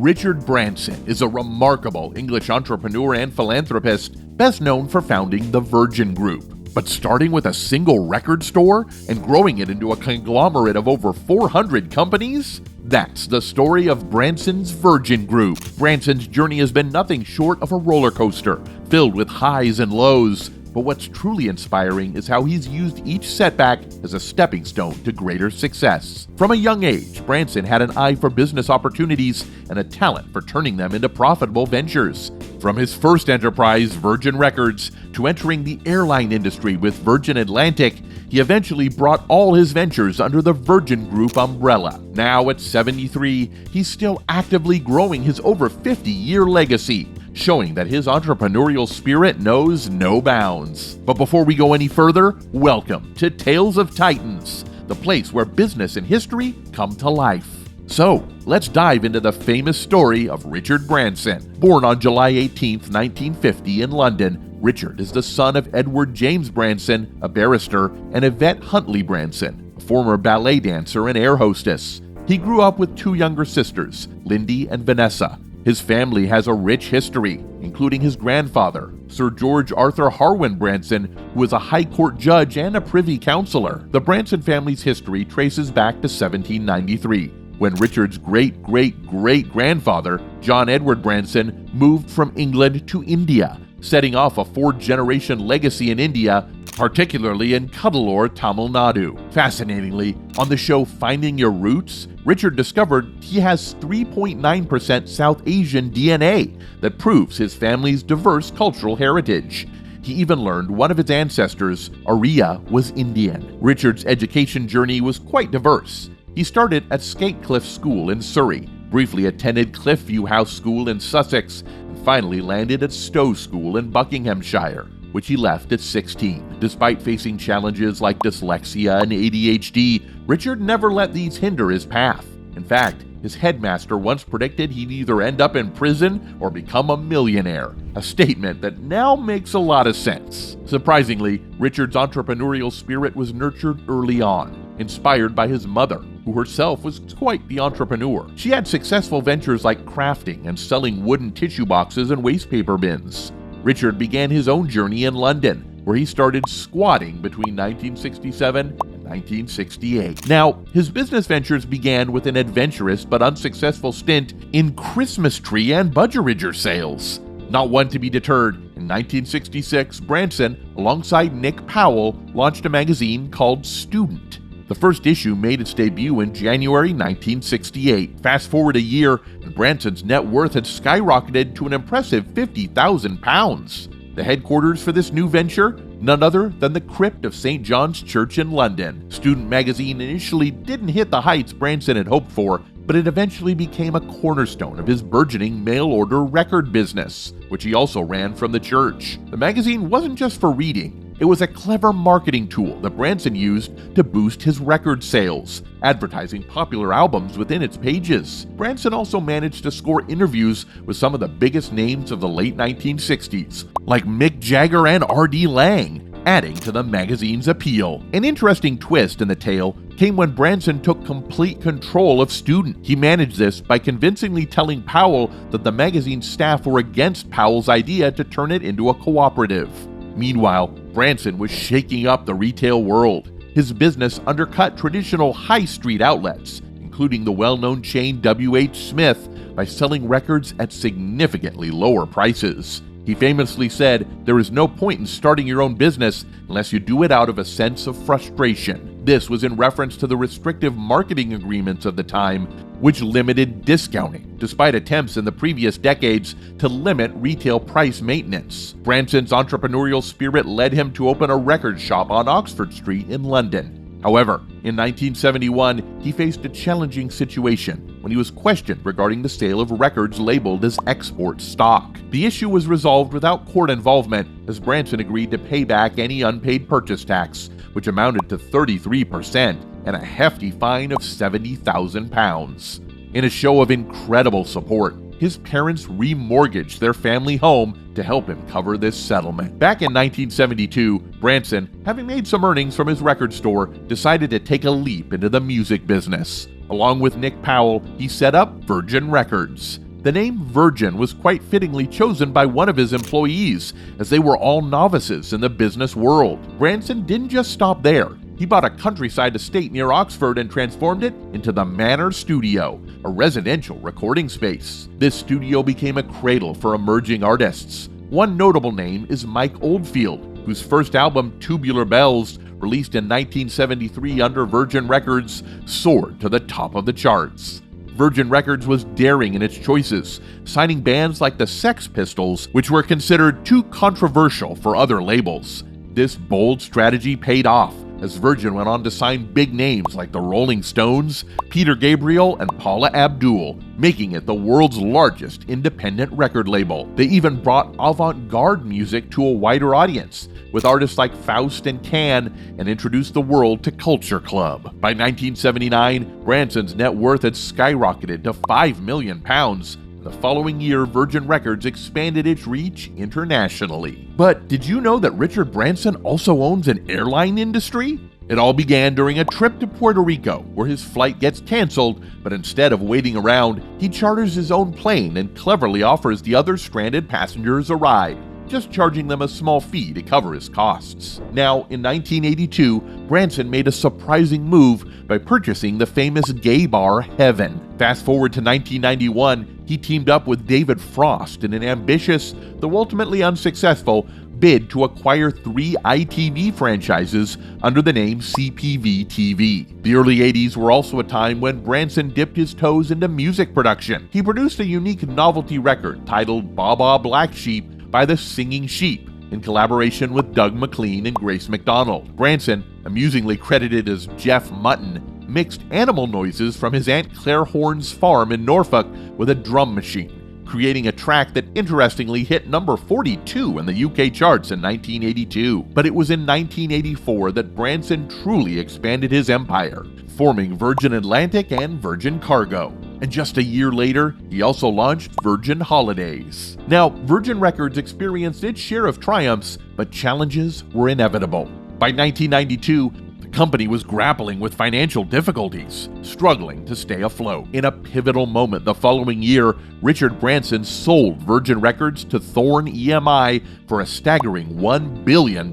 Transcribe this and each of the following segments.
Richard Branson is a remarkable English entrepreneur and philanthropist, best known for founding the Virgin Group. But starting with a single record store and growing it into a conglomerate of over 400 companies? That's the story of Branson's Virgin Group. Branson's journey has been nothing short of a roller coaster, filled with highs and lows. But what's truly inspiring is how he's used each setback as a stepping stone to greater success. From a young age, Branson had an eye for business opportunities and a talent for turning them into profitable ventures. From his first enterprise, Virgin Records, to entering the airline industry with Virgin Atlantic, he eventually brought all his ventures under the Virgin Group umbrella. Now at 73, he's still actively growing his over 50-year legacy, showing that his entrepreneurial spirit knows no bounds. But before we go any further, welcome to Tales of Titans, the place where business and history come to life. So, let's dive into the famous story of Richard Branson. Born on July 18, 1950 in London, Richard is the son of Edward James Branson, a barrister, and Yvette Huntley Branson, a former ballet dancer and air hostess. He grew up with two younger sisters, Lindy and Vanessa. His family has a rich history, including his grandfather, Sir George Arthur Harwin Branson, who was a High Court judge and a Privy Councillor. The Branson family's history traces back to 1793, when Richard's great-great-great-grandfather, John Edward Branson, moved from England to India, setting off a four-generation legacy in India, particularly in Cuddalore, Tamil Nadu. Fascinatingly, on the show Finding Your Roots, Richard discovered he has 3.9% South Asian DNA that proves his family's diverse cultural heritage. He even learned one of his ancestors, Arya, was Indian. Richard's education journey was quite diverse. He started at Skatecliff School in Surrey, briefly attended Cliffview House School in Sussex, and finally landed at Stowe School in Buckinghamshire, which he left at 16. Despite facing challenges like dyslexia and ADHD, Richard never let these hinder his path. In fact, his headmaster once predicted he'd either end up in prison or become a millionaire, a statement that now makes a lot of sense. Surprisingly, Richard's entrepreneurial spirit was nurtured early on, inspired by his mother, who herself was quite the entrepreneur. She had successful ventures like crafting and selling wooden tissue boxes and waste paper bins. Richard began his own journey in London, where he started squatting between 1967 and 1968. Now, his business ventures began with an adventurous but unsuccessful stint in Christmas tree and budgerigar sales. Not one to be deterred, in 1966, Branson, alongside Nick Powell, launched a magazine called Student. The first issue made its debut in January 1968. Fast forward a year, and Branson's net worth had skyrocketed to an impressive £50,000. The headquarters for this new venture? None other than the crypt of St. John's Church in London. Student magazine initially didn't hit the heights Branson had hoped for, but it eventually became a cornerstone of his burgeoning mail-order record business, which he also ran from the church. The magazine wasn't just for reading. It was a clever marketing tool that Branson used to boost his record sales, advertising popular albums within its pages. Branson also managed to score interviews with some of the biggest names of the late 1960s, like Mick Jagger and R.D. Lang, adding to the magazine's appeal. An interesting twist in the tale came when Branson took complete control of Student. He managed this by convincingly telling Powell that the magazine's staff were against Powell's idea to turn it into a cooperative. Meanwhile, Branson was shaking up the retail world. His business undercut traditional high street outlets, including the well-known chain W.H. Smith, by selling records at significantly lower prices. He famously said, "There is no point in starting your own business unless you do it out of a sense of frustration." This was in reference to the restrictive marketing agreements of the time, which limited discounting, despite attempts in the previous decades to limit retail price maintenance. Branson's entrepreneurial spirit led him to open a record shop on Oxford Street in London. However, in 1971, he faced a challenging situation when he was questioned regarding the sale of records labeled as export stock. The issue was resolved without court involvement, as Branson agreed to pay back any unpaid purchase tax, which amounted to 33%, and a hefty fine of £70,000. In a show of incredible support, his parents remortgaged their family home to help him cover this settlement. Back in 1972, Branson, having made some earnings from his record store, decided to take a leap into the music business. Along with Nick Powell, he set up Virgin Records. The name Virgin was quite fittingly chosen by one of his employees, as they were all novices in the business world. Branson didn't just stop there. He bought a countryside estate near Oxford and transformed it into the Manor Studio, a residential recording space. This studio became a cradle for emerging artists. One notable name is Mike Oldfield, whose first album, Tubular Bells, released in 1973 under Virgin Records, soared to the top of the charts. Virgin Records was daring in its choices, signing bands like the Sex Pistols, which were considered too controversial for other labels. This bold strategy paid off, as Virgin went on to sign big names like the Rolling Stones, Peter Gabriel, and Paula Abdul, making it the world's largest independent record label. They even brought avant-garde music to a wider audience, with artists like Faust and Can, and introduced the world to Culture Club. By 1979, Branson's net worth had skyrocketed to £5 million. The following year, Virgin Records expanded its reach internationally. But did you know that Richard Branson also owns an airline industry? It all began during a trip to Puerto Rico, where his flight gets canceled, but instead of waiting around, he charters his own plane and cleverly offers the other stranded passengers a ride, just charging them a small fee to cover his costs. Now, in 1982, Branson made a surprising move by purchasing the famous gay bar Heaven. Fast forward to 1991, he teamed up with David Frost in an ambitious, though ultimately unsuccessful, bid to acquire 3 ITV franchises under the name CPV TV. The early 80s were also a time when Branson dipped his toes into music production. He produced a unique novelty record titled Baa Baa Black Sheep by the Singing Sheep, in collaboration with Doug McLean and Grace McDonald. Branson, amusingly credited as Jeff Mutton, mixed animal noises from his Aunt Claire Horn's farm in Norfolk with a drum machine, creating a track that interestingly hit number 42 in the UK charts in 1982. But it was in 1984 that Branson truly expanded his empire, forming Virgin Atlantic and Virgin Cargo. And just a year later, he also launched Virgin Holidays. Now, Virgin Records experienced its share of triumphs, but challenges were inevitable. By 1992, the company was grappling with financial difficulties, struggling to stay afloat. In a pivotal moment the following year, Richard Branson sold Virgin Records to Thorn EMI for a staggering $1 billion.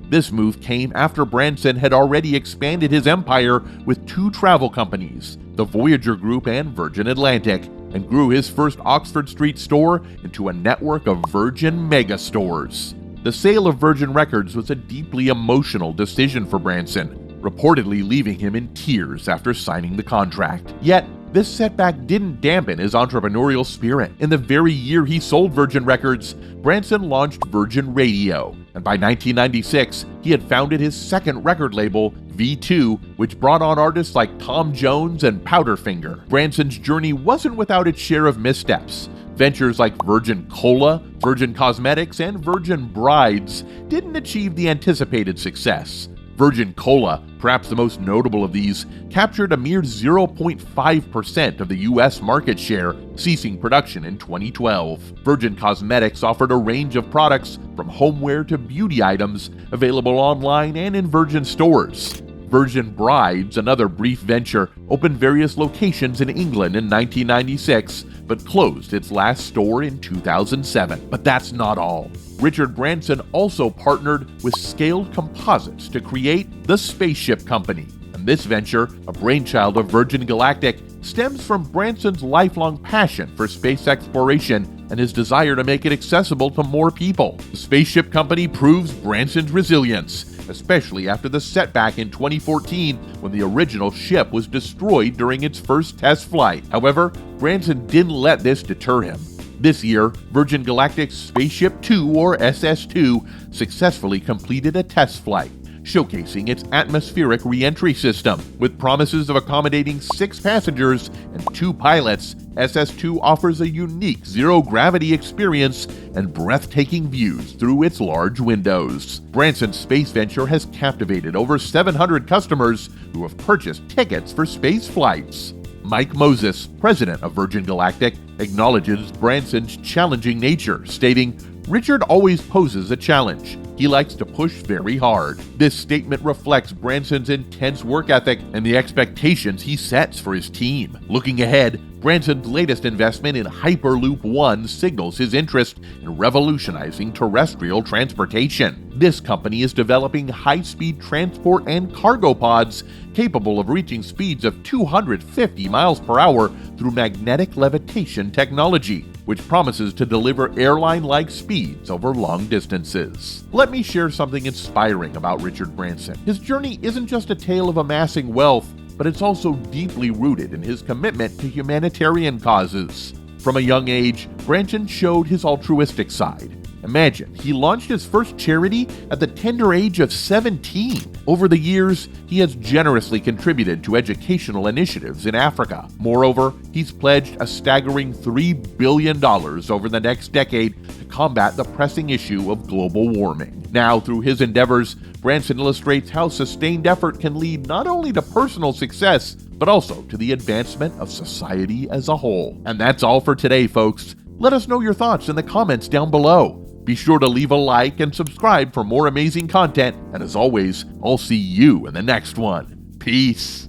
This move came after Branson had already expanded his empire with 2 travel companies, the Voyager Group and Virgin Atlantic, and grew his first Oxford Street store into a network of Virgin mega stores. The sale of Virgin Records was a deeply emotional decision for Branson, reportedly leaving him in tears after signing the contract. Yet, this setback didn't dampen his entrepreneurial spirit. In the very year he sold Virgin Records, Branson launched Virgin Radio, and by 1996, he had founded his second record label, V2, which brought on artists like Tom Jones and Powderfinger. Branson's journey wasn't without its share of missteps. Ventures like Virgin Cola, Virgin Cosmetics, and Virgin Brides didn't achieve the anticipated success. Virgin Cola, perhaps the most notable of these, captured a mere 0.5% of the U.S. market share, ceasing production in 2012. Virgin Cosmetics offered a range of products from homeware to beauty items, available online and in Virgin stores. Virgin Brides, another brief venture, opened various locations in England in 1996, but closed its last store in 2007. But that's not all. Richard Branson also partnered with Scaled Composites to create the Spaceship Company. And this venture, a brainchild of Virgin Galactic, stems from Branson's lifelong passion for space exploration and his desire to make it accessible to more people. The Spaceship Company proves Branson's resilience, especially after the setback in 2014 when the original ship was destroyed during its first test flight. However, Branson didn't let this deter him. This year, Virgin Galactic's Spaceship 2, or SS2, successfully completed a test flight, showcasing its atmospheric re-entry system. With promises of accommodating 6 passengers and 2 pilots, SS2 offers a unique zero-gravity experience and breathtaking views through its large windows. Branson's space venture has captivated over 700 customers who have purchased tickets for space flights. Mike Moses, president of Virgin Galactic, acknowledges Branson's challenging nature, stating, "Richard always poses a challenge. He likes to push very hard." This statement reflects Branson's intense work ethic and the expectations he sets for his team. Looking ahead, Branson's latest investment in Hyperloop One signals his interest in revolutionizing terrestrial transportation. This company is developing high-speed transport and cargo pods capable of reaching speeds of 250 miles per hour through magnetic levitation technology, which promises to deliver airline-like speeds over long distances. Let me share something inspiring about Richard Branson. His journey isn't just a tale of amassing wealth, but it's also deeply rooted in his commitment to humanitarian causes. From a young age, Branson showed his altruistic side. Imagine, he launched his first charity at the tender age of 17. Over the years, he has generously contributed to educational initiatives in Africa. Moreover, he's pledged a staggering $3 billion over the next decade to combat the pressing issue of global warming. Now, through his endeavors, Branson illustrates how sustained effort can lead not only to personal success, but also to the advancement of society as a whole. And that's all for today, folks. Let us know your thoughts in the comments down below. Be sure to leave a like and subscribe for more amazing content. And as always, I'll see you in the next one. Peace.